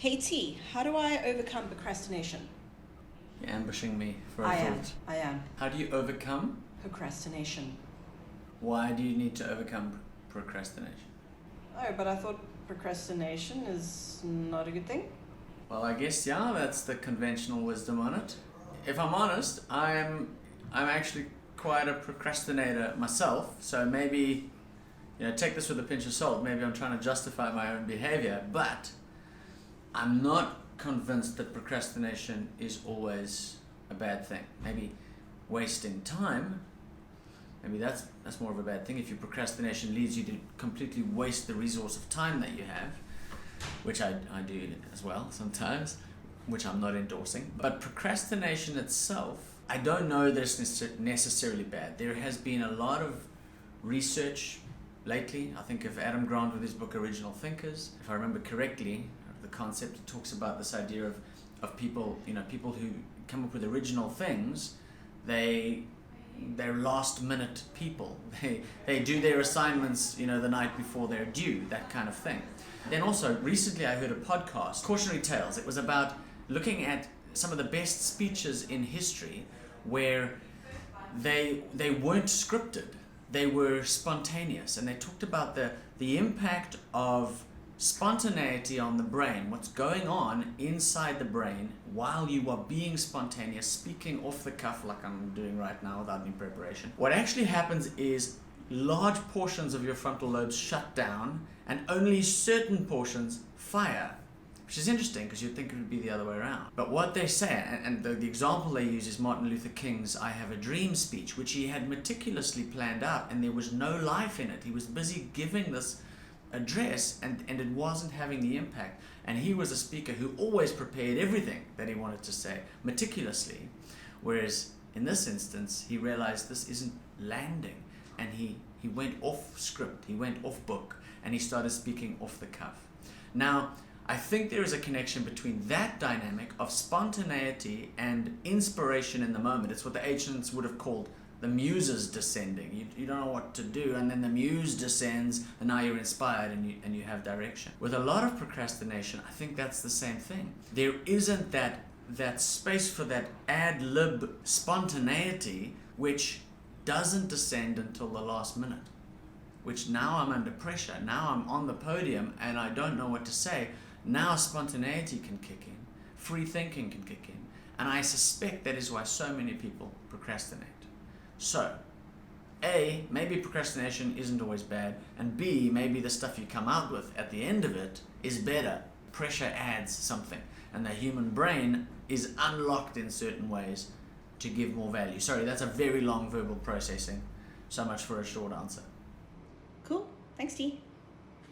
Hey T, how do I overcome procrastination? You're ambushing me for a thought. I am. How do you overcome? Procrastination. Why do you need to overcome procrastination? Oh, but I thought procrastination is not a good thing. Well, I guess, yeah, that's the conventional wisdom on it. If I'm honest, I'm actually quite a procrastinator myself, so maybe, take this with a pinch of salt. Maybe I'm trying to justify my own behavior, but I'm not convinced that procrastination is always a bad thing. Maybe wasting time, maybe that's more of a bad thing. If your procrastination leads you to completely waste the resource of time that you have, which I do as well sometimes, which I'm not endorsing. But procrastination itself, I don't know that it's necessarily bad. There has been a lot of research lately. I think of Adam Grant with his book Original Thinkers. If I remember correctly, the concept, it talks about this idea of people, people who come up with original things, they're last minute people. They do their assignments, the night before they're due, that kind of thing. Then also, recently I heard a podcast, Cautionary Tales. It was about looking at some of the best speeches in history where they weren't scripted, they were spontaneous, and they talked about the impact of spontaneity on the brain, what's going on inside the brain while you are being spontaneous, speaking off the cuff like I'm doing right now without any preparation. What actually happens is large portions of your frontal lobes shut down and only certain portions fire, which is interesting because you'd think it would be the other way around. But what they say, and the example they use is Martin Luther King's I Have a Dream speech, which he had meticulously planned out and there was no life in it. He was busy giving this address and it wasn't having the impact. And he was a speaker who always prepared everything that he wanted to say meticulously, whereas in this instance he realized this isn't landing and he went off script, he went off book, and he started speaking off the cuff. Now, I think there is a connection between that dynamic of spontaneity and inspiration in the moment. It's what the ancients would have called the muses descending. You don't know what to do, and then the muse descends, and now you're inspired and you have direction. With a lot of procrastination, I think that's the same thing. There isn't that space for that ad lib spontaneity, which doesn't descend until the last minute. Which now I'm under pressure, now I'm on the podium and I don't know what to say. Now spontaneity can kick in, free thinking can kick in, and I suspect that is why so many people procrastinate. So, A, maybe procrastination isn't always bad, and B, maybe the stuff you come out with at the end of it is better. Pressure adds something, and the human brain is unlocked in certain ways to give more value. Sorry, that's a very long verbal processing. So much for a short answer. Cool. Thanks, T.